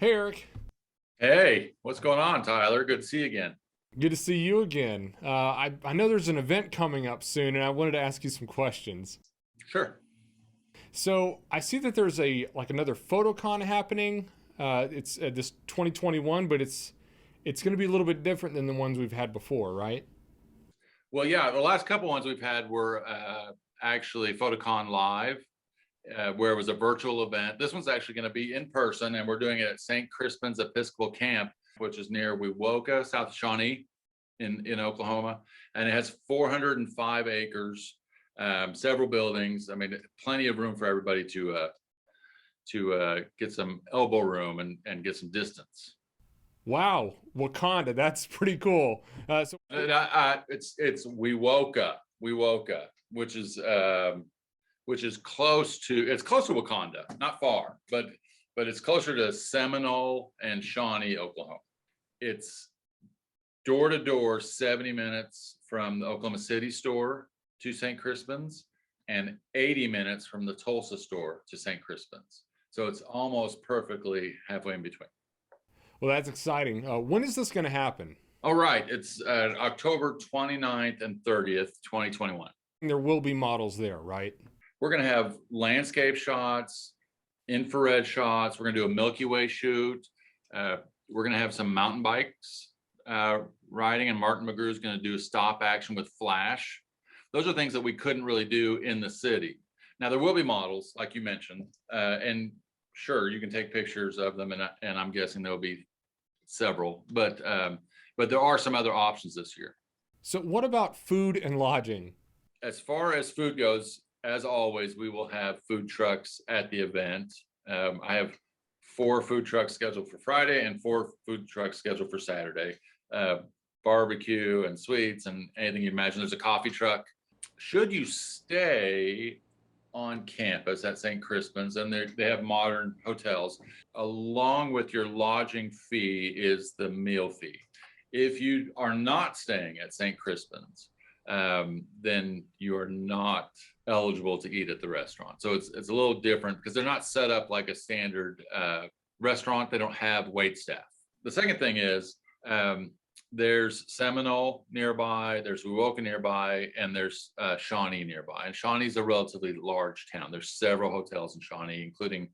Hey, Eric. Hey, what's going on, Tyler? Good to see you again. Good to see you again. I know there's an event coming up soon, and I wanted to ask you some questions. Sure. So I see that there's another PhotoCon happening. It's this 2021, but it's going to be a little bit different than the ones we've had before, right? Well, yeah, the last couple ones we've had were actually PhotoCon Live, where it was a virtual event. This one's actually going to be in person, and we're doing it at St. Crispin's Episcopal Camp, which is near Wewoka, south of Shawnee in Oklahoma. And it has 405 acres, several buildings. I mean, plenty of room for everybody to get some elbow room and get some distance. Wow, Wakanda. That's pretty cool. It's Wewoka, which is close to Wakanda, not far, but it's closer to Seminole and Shawnee, Oklahoma. It's door to door, 70 minutes from the Oklahoma City store to St. Crispin's, and 80 minutes from the Tulsa store to St. Crispin's. So it's almost perfectly halfway in between. Well, that's exciting. When is this going to happen? All right, it's October 29th and 30th, 2021. There will be models there, right? We're going to have landscape shots, infrared shots. We're going to do a Milky Way shoot. We're going to have some mountain bikes riding, and Martin McGrew is going to do a stop action with flash. Those are things that we couldn't really do in the city. Now, there will be models, like you mentioned, and sure, you can take pictures of them, and I'm guessing there'll be several, but there are some other options this year. So, what about food and lodging? As far as food goes, as always, we will have food trucks at the event. I have 4 food trucks scheduled for Friday and 4 food trucks scheduled for Saturday. Barbecue and sweets and anything you imagine. There's a coffee truck. Should you stay on campus at St. Crispin's, and they have modern hotels, along with your lodging fee is the meal fee. If you are not staying at St. Crispin's, then you are not eligible to eat at the restaurant. So it's a little different because they're not set up like a standard restaurant. They don't have wait staff. The second thing is there's Seminole nearby, there's Wewoka nearby, and there's Shawnee nearby. And Shawnee's a relatively large town. There's several hotels in Shawnee, including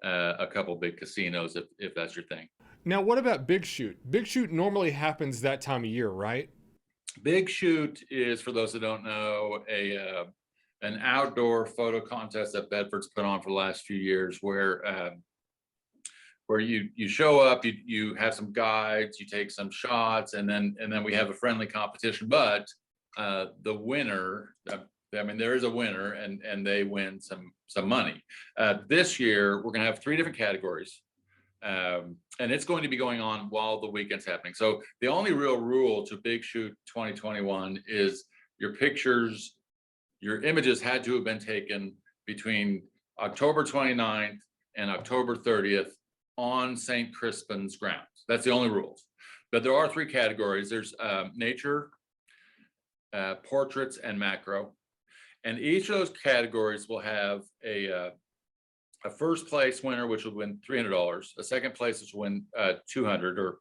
a couple big casinos, if that's your thing. Now, what about Big Shoot? Big Shoot normally happens that time of year, right? Big Shoot is, for those that don't know, an outdoor photo contest that Bedford's put on for the last few years, where you show up, you have some guides, you take some shots, and then we have a friendly competition. But the winner, I mean, there is a winner, and they win some money. This year, we're going to have 3 different categories. And it's going to be going on while the weekend's happening. So the only real rule to Big Shoot 2021 is your images had to have been taken between October 29th and October 30th on St. Crispin's grounds. That's the only rules. But there are 3 categories. There's nature, portraits, and macro. And each of those categories will have a first place winner, which will win $300, a second place which will win $200,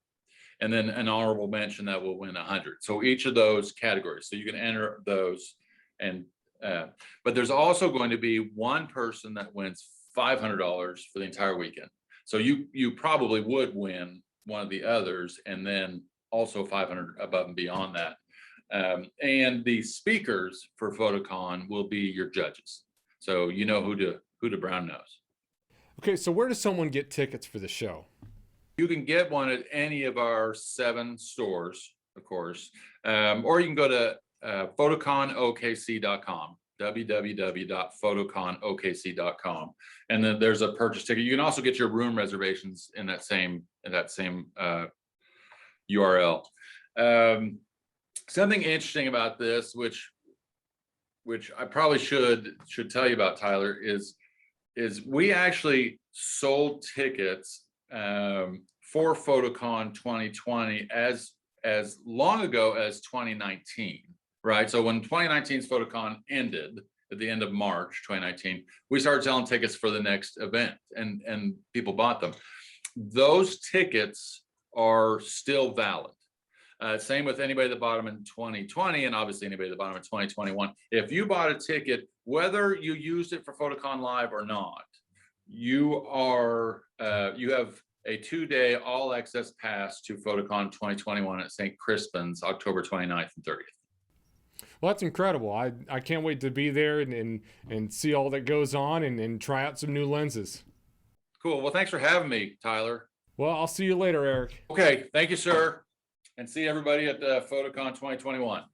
and then an honorable mention that will win $100. So each of those categories. So you can enter those, and but there's also going to be one person that wins $500 for the entire weekend. So you probably would win one of the others, and then also 500 above and beyond that. And the speakers for PhotoCon will be your judges. So you know who to brown nose. Okay, so where does someone get tickets for the show? You can get one at any of our 7 stores, of course, or you can go to photoconokc.com, www.photoconokc.com, and then there's a purchase ticket. You can also get your room reservations in that same URL. Something interesting about this, which I probably should tell you about, Tyler, is we actually sold tickets for PhotoCon 2020 as long ago as 2019, right? So when 2019's PhotoCon ended at the end of March 2019, we started selling tickets for the next event, and people bought them. those tickets are still valid. Same with anybody that bought them in 2020, and obviously anybody that bought them in 2021. If you bought a ticket, whether you used it for PhotoCon Live or not, you have a 2-day all access pass to PhotoCon 2021 at St. Crispin's, October 29th and 30th. Well, that's incredible. I can't wait to be there and see all that goes on and try out some new lenses. Cool. Well, thanks for having me, Tyler. Well, I'll see you later, Eric. Okay. Thank you, sir. And see everybody at PhotoCon 2021.